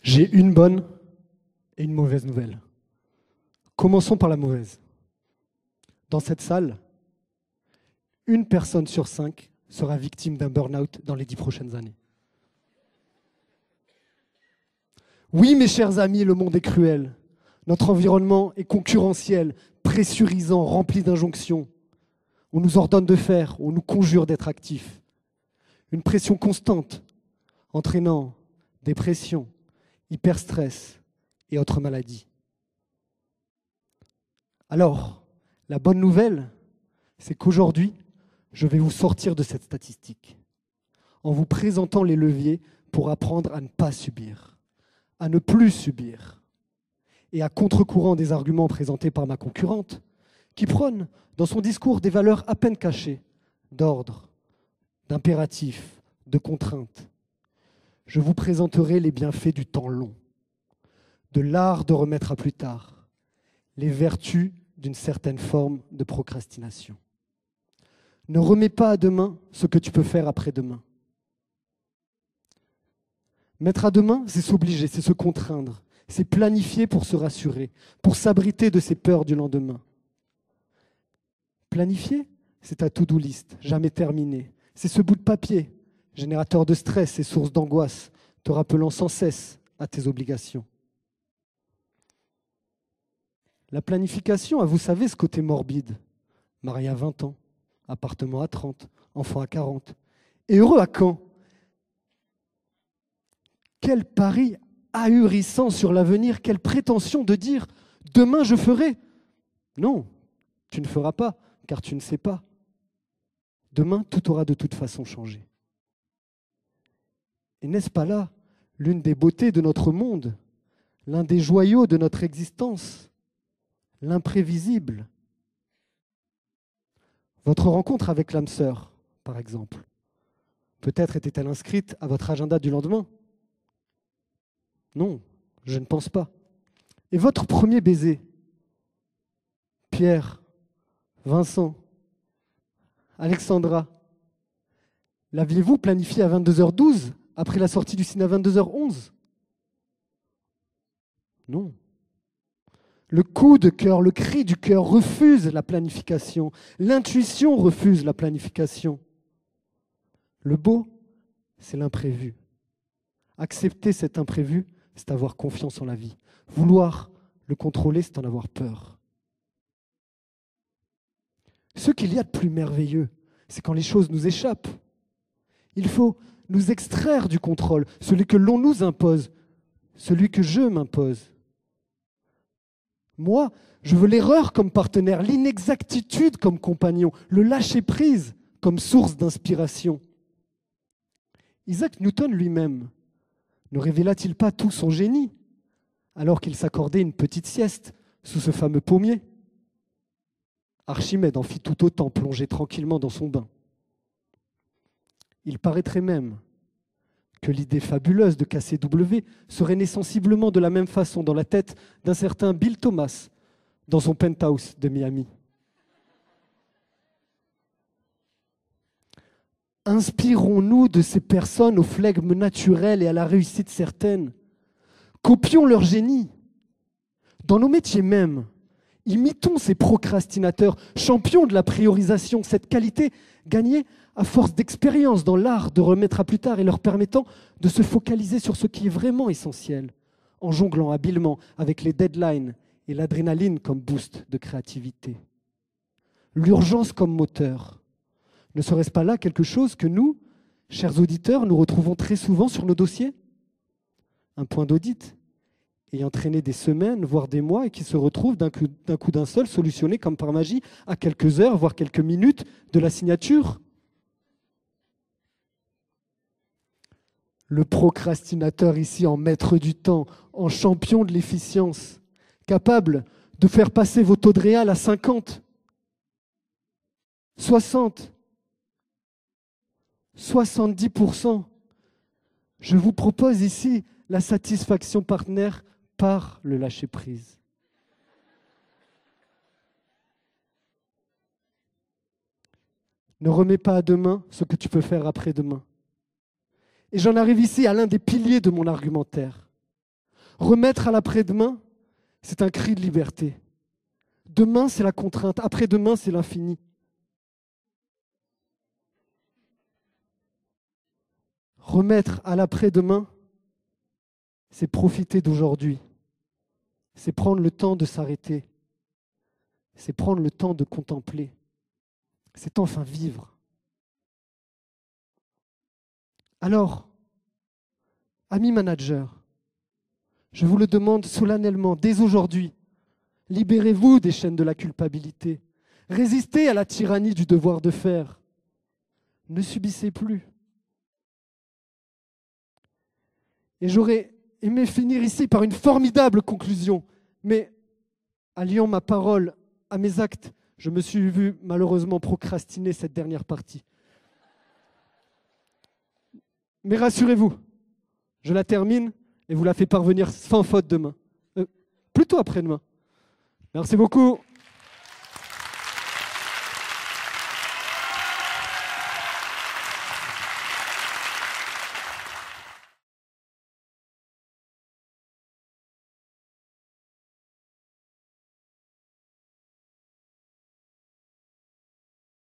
J'ai une bonne et une mauvaise nouvelle. Commençons par la mauvaise. Dans cette salle, une personne sur 5 sera victime d'un burn-out dans les 10 prochaines années. Oui, mes chers amis, le monde est cruel. Notre environnement est concurrentiel, pressurisant, rempli d'injonctions. On nous ordonne de faire, on nous conjure d'être actifs. Une pression constante, entraînant dépression, hyperstress et autres maladies. Alors, la bonne nouvelle, c'est qu'aujourd'hui, je vais vous sortir de cette statistique en vous présentant les leviers pour apprendre à ne pas subir, à ne plus subir, et à contre-courant des arguments présentés par ma concurrente, qui prône dans son discours des valeurs à peine cachées, d'ordre, d'impératif, de contrainte. Je vous présenterai les bienfaits du temps long, de l'art de remettre à plus tard, les vertus d'une certaine forme de procrastination. Ne remets pas à demain ce que tu peux faire après-demain. Mettre à demain, c'est s'obliger, c'est se contraindre, c'est planifier pour se rassurer, pour s'abriter de ses peurs du lendemain. Planifier, c'est ta to-do list, jamais terminée. C'est ce bout de papier, générateur de stress et source d'angoisse, te rappelant sans cesse à tes obligations. La planification a, vous savez, ce côté morbide. Marié à 20 ans, appartement à 30, enfant à 40. Et heureux à quand? Quel pari ahurissant sur l'avenir, quelle prétention de dire « demain je ferai ». Non, tu ne feras pas, car tu ne sais pas. Demain, tout aura de toute façon changé. Et n'est-ce pas là l'une des beautés de notre monde, l'un des joyaux de notre existence, l'imprévisible? Votre rencontre avec l'âme sœur, par exemple, peut-être était-elle inscrite à votre agenda du lendemain? Non, je ne pense pas. Et votre premier baiser, Pierre, Vincent, Alexandra, l'aviez-vous planifié à 22h12 après la sortie du ciné à 22h11? Non. Le coup de cœur, le cri du cœur refuse la planification. L'intuition refuse la planification. Le beau, c'est l'imprévu. Accepter cet imprévu, c'est avoir confiance en la vie. Vouloir le contrôler, c'est en avoir peur. Ce qu'il y a de plus merveilleux, c'est quand les choses nous échappent. Il faut nous extraire du contrôle, celui que l'on nous impose, celui que je m'impose. Moi, je veux l'erreur comme partenaire, l'inexactitude comme compagnon, le lâcher-prise comme source d'inspiration. Isaac Newton lui-même ne révéla-t-il pas tout son génie alors qu'il s'accordait une petite sieste sous ce fameux pommier? Archimède en fit tout autant, plongé tranquillement dans son bain. Il paraîtrait même que l'idée fabuleuse de KCW serait née sensiblement de la même façon dans la tête d'un certain Bill Thomas dans son penthouse de Miami. Inspirons-nous de ces personnes au flegme naturel et à la réussite certaine. Copions leur génie. Dans nos métiers même, imitons ces procrastinateurs, champions de la priorisation, cette qualité gagnée à force d'expérience dans l'art de remettre à plus tard et leur permettant de se focaliser sur ce qui est vraiment essentiel, en jonglant habilement avec les deadlines et l'adrénaline comme boost de créativité. L'urgence comme moteur. Ne serait-ce pas là quelque chose que nous, chers auditeurs, nous retrouvons très souvent sur nos dossiers? Un point d'audit ayant traîné des semaines, voire des mois, et qui se retrouve d'un coup d'un seul solutionné comme par magie à quelques heures, voire quelques minutes de la signature. Le procrastinateur ici en maître du temps, en champion de l'efficience, capable de faire passer vos taux de réal à 50, 60, 70%. Je vous propose ici la satisfaction partenaire par le lâcher-prise. Ne remets pas à demain ce que tu peux faire après-demain. Et j'en arrive ici à l'un des piliers de mon argumentaire. Remettre à l'après-demain, c'est un cri de liberté. Demain, c'est la contrainte. Après-demain, c'est l'infini. Remettre à l'après-demain, c'est profiter d'aujourd'hui. C'est prendre le temps de s'arrêter. C'est prendre le temps de contempler. C'est enfin vivre. Alors, amis managers, je vous le demande solennellement, dès aujourd'hui, libérez-vous des chaînes de la culpabilité. Résistez à la tyrannie du devoir de faire. Ne subissez plus. Et j'aurais aimé finir ici par une formidable conclusion, mais alliant ma parole à mes actes, je me suis vu malheureusement procrastiner cette dernière partie. Mais rassurez-vous, je la termine et vous la fais parvenir sans faute demain. Plutôt après-demain. Merci beaucoup.